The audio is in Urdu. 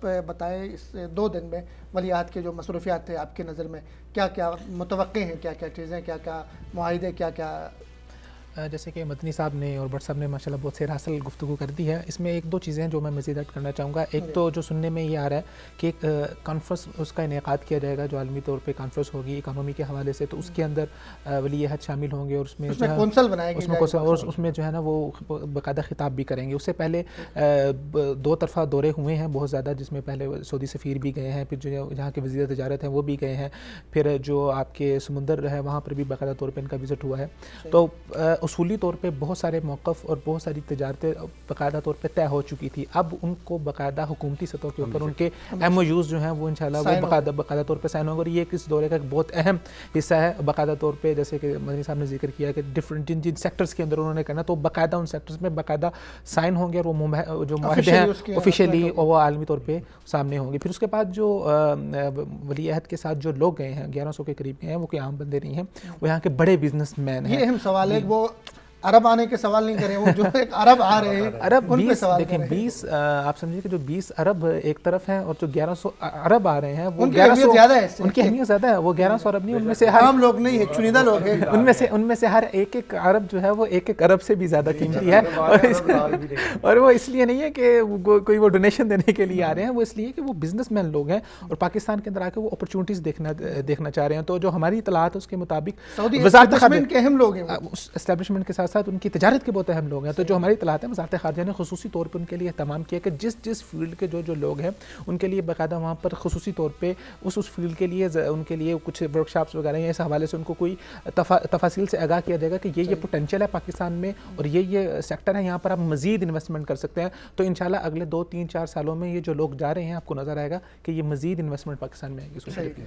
آپ بتائیں اس 2 دن میں ولی عہد کے جو مصروفیات تھے آپ کی نظر میں کیا کیا متوقع ہیں، کیا کیا چیزیں، کیا کیا معاہدے، کیا کیا؟ جیسے کہ مدنی صاحب نے اور بٹ صاحب نے ماشاءاللہ بہت سیر حاصل گفتگو کر دی ہے. اس میں 1-2 چیزیں جو میں مزید ایڈ کرنا چاہوں گا. ایک تو جو سننے میں یہ آ رہا ہے کہ ایک کانفرنس اس کا انعقاد کیا جائے گا جو عالمی طور پہ کانفرنس ہوگی اکانومی کے حوالے سے, تو اس کے اندر ولی عہد شامل ہوں گے اور اس میں کونسل بنائے گی, اس میں جو ہے نا وہ باقاعدہ خطاب بھی کریں گے. اس سے پہلے 2 طرفہ دورے ہوئے ہیں بہت زیادہ, جس میں پہلے سعودی سفیر بھی گئے ہیں, پھر جو جہاں کے وزیر تجارت ہیں وہ بھی گئے ہیں, پھر جو آپ کے سمندر ہے وہاں پر بھی باقاعدہ طور پہ ان کا وزٹ ہوا ہے. تو اصولی طور پہ بہت سارے موقف اور بہت ساری تجارتیں باقاعدہ طور پہ طے ہو چکی تھی. اب ان کو باقاعدہ حکومتی سطح کے اوپر ان کے ایم او یوز جو ہیں وہ انشاءاللہ وہ باقاعدہ طور پہ سائن ہوں گے, اور یہ اس دورے کا ایک بہت اہم حصہ ہے. باقاعدہ طور پہ جیسے کہ مدنی صاحب نے ذکر کیا کہ ڈفرنٹ جن سیکٹرز کے اندر انہوں نے کرنا, تو باقاعدہ ان سیکٹرز میں باقاعدہ سائن ہوں گے اور وہ جو معاہدے ہیں آفیشیلی وہ عالمی طور پہ سامنے ہوں گے. پھر اس کے بعد جو ولی عہد کے ساتھ جو لوگ گئے ہیں 1100 کے قریب ہیں, وہ کوئی عام بندے نہیں ہیں, وہ یہاں کے بڑے بزنس مین ہیں. یہ اہم سوال ہے, وہ عرب آنے کے سوال نہیں کریں, وہ جو ایک عرب آ رہے ہیں عرب ان پہ سوال دیکھیں 20 آپ سمجھیں کہ جو 20 عرب ایک طرف ہیں اور جو 1100 عرب آ رہے ہیں وہ ان کی اہمیت زیادہ ہے, ان کی اہمیت زیادہ ہے. وہ 1100 عرب نہیں, ان میں سے عام لوگ نہیں ہے, چنیدہ لوگ ہیں. ان میں سے ہر ایک عرب جو ہے وہ ایک عرب سے بھی زیادہ قیمتی ہے, اور وہ اس لیے نہیں ہے کہ کوئی وہ ڈونیشن دینے کے لیے آ رہے ہیں, وہ اس لیے کہ وہ بزنس مین لوگ ہیں اور پاکستان کے اندر آ کے وہ اپرچونیٹیز دیکھنا چاہ رہے ہیں. تو جو ہماری اطلاعات ہے اس کے مطابق وزارت خارجہ کے اہم لوگ ہیں, اسٹیبلشمنٹ کے ساتھ ساتھ ان کی تجارت بہت اہم لوگ ہیں. تو جو ہماری اطلاعات ہیں وزارت خارجہ نے خصوصی طور پہ ان کے لیے اہتمام کیا کہ جس فیلڈ کے جو لوگ ہیں ان کے لیے باقاعدہ وہاں پر خصوصی طور پہ اس فیلڈ کے لیے ان کے لیے کچھ ورک شاپس وغیرہ ہیں, اس حوالے سے ان کو کوئی تفاصیل سے آگاہ کیا جائے گا کہ یہ پوٹینشیل ہے پاکستان میں اور یہ سیکٹر ہے, یہاں پر آپ مزید انویسٹمنٹ کر سکتے ہیں. تو انشاءاللہ اگلے 2-3-4 سالوں میں یہ جو لوگ جا رہے ہیں آپ کو نظر آئے گا کہ یہ مزید انویسٹمنٹ پاکستان میں آئے گی.